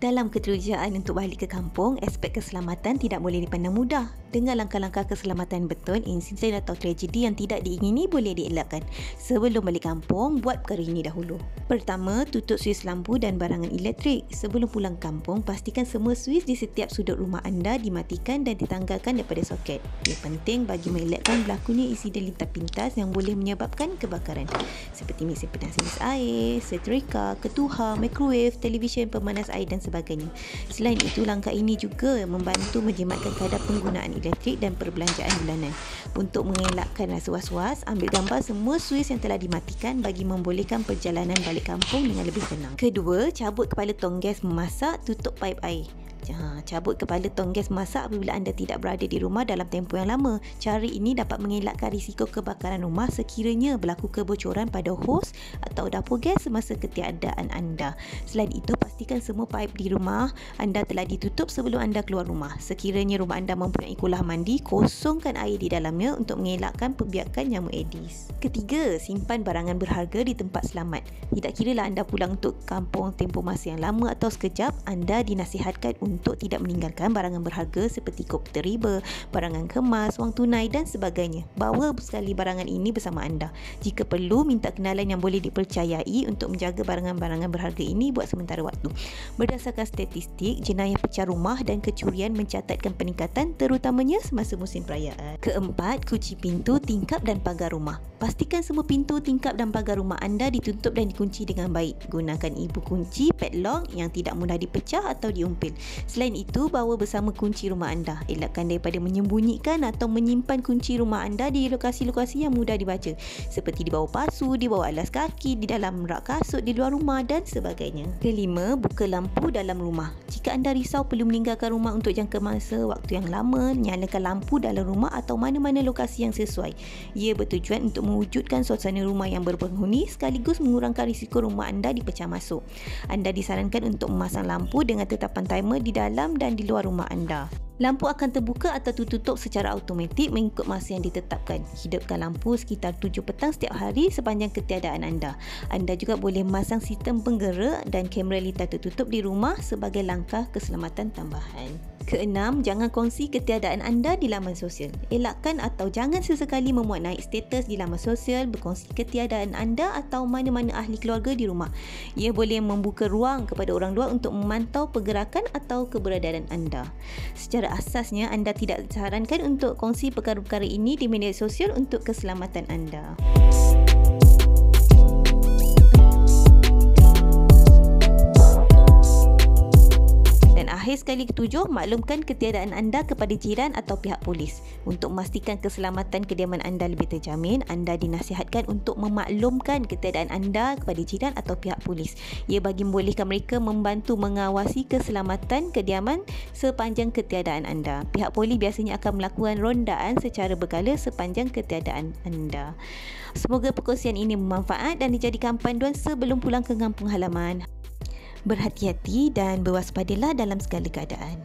Dalam keterujaan untuk balik ke kampung, aspek keselamatan tidak boleh dipandang mudah. Dengan langkah-langkah keselamatan betul, insiden atau tragedi yang tidak diingini boleh dielakkan. Sebelum balik kampung, buat perkara ini dahulu. Pertama, tutup suis lampu dan barangan elektrik. Sebelum pulang kampung, pastikan semua suis di setiap sudut rumah anda dimatikan dan ditanggalkan daripada soket. Ia penting bagi mengelakkan berlakunya insiden lintas pintas yang boleh menyebabkan kebakaran. Seperti mesin penas air, setrika, ketuhar, mikrowave, televisyen, pemanas air dan sebagainya. Selain itu, langkah ini juga membantu menjimatkan kadar penggunaan elektrik dan perbelanjaan bulanan. Untuk mengelakkan rasa was-was, ambil gambar semua suis yang telah dimatikan bagi membolehkan perjalanan balik kampung dengan lebih tenang. Kedua, cabut kepala tong gas memasak, tutup paip air. Cabut kepala tong gas masak apabila anda tidak berada di rumah dalam tempoh yang lama. Cara ini dapat mengelakkan risiko kebakaran rumah sekiranya berlaku kebocoran pada hos atau dapur gas semasa ketiadaan anda. Selain itu, pastikan semua paip di rumah anda telah ditutup sebelum anda keluar rumah. Sekiranya rumah anda mempunyai kolah mandi, kosongkan air di dalamnya untuk mengelakkan pembiakan nyamuk Aedes. Ketiga, simpan barangan berharga di tempat selamat. Tidak kiralah anda pulang untuk kampung tempoh masa yang lama atau sekejap, anda dinasihatkan untuk tidak meninggalkan barangan berharga seperti komputer riba, barangan kemas, wang tunai dan sebagainya. Bawa sekali barangan ini bersama anda. Jika perlu, minta kenalan yang boleh dipercayai untuk menjaga barangan-barangan berharga ini buat sementara waktu. Berdasarkan statistik, jenayah pecah rumah dan kecurian mencatatkan peningkatan terutamanya semasa musim perayaan. Keempat, kunci pintu, tingkap dan pagar rumah. Pastikan semua pintu, tingkap dan pagar rumah anda ditutup dan dikunci dengan baik. Gunakan ibu kunci, padlock yang tidak mudah dipecah atau diumpil. Selain itu, bawa bersama kunci rumah anda. Elakkan daripada menyembunyikan atau menyimpan kunci rumah anda di lokasi-lokasi yang mudah dibaca, seperti di bawah pasu, di bawah alas kaki, di dalam rak kasut, di luar rumah dan sebagainya. Kelima, buka lampu dalam rumah. Jika anda risau perlu meninggalkan rumah untuk jangka masa waktu yang lama, nyalakan lampu dalam rumah atau mana-mana lokasi yang sesuai. Ia bertujuan untuk mewujudkan suasana rumah yang berpenghuni sekaligus mengurangkan risiko rumah anda dipecah masuk. Anda disarankan untuk memasang lampu dengan tetapan timer di dalam dan di luar rumah anda. Lampu akan terbuka atau tutup secara automatik mengikut masa yang ditetapkan. Hidupkan lampu sekitar 7 petang setiap hari sepanjang ketiadaan anda. Anda juga boleh memasang sistem penggerak dan kamera lintas tertutup di rumah sebagai langkah keselamatan tambahan. Keenam, jangan kongsi ketiadaan anda di laman sosial. Elakkan atau jangan sesekali memuat naik status di laman sosial berkongsi ketiadaan anda atau mana-mana ahli keluarga di rumah. Ia boleh membuka ruang kepada orang luar untuk memantau pergerakan atau keberadaan anda. Secara asasnya, anda tidak disarankan untuk kongsi perkara-perkara ini di media sosial untuk keselamatan anda. Akhir sekali ketujuh, maklumkan ketiadaan anda kepada jiran atau pihak polis. Untuk memastikan keselamatan kediaman anda lebih terjamin, anda dinasihatkan untuk memaklumkan ketiadaan anda kepada jiran atau pihak polis. Ia bagi membolehkan mereka membantu mengawasi keselamatan kediaman sepanjang ketiadaan anda. Pihak polis biasanya akan melakukan rondaan secara berkala sepanjang ketiadaan anda. Semoga perkongsian ini bermanfaat dan dijadikan panduan sebelum pulang ke kampung halaman. Berhati-hati dan berwaspadalah dalam segala keadaan.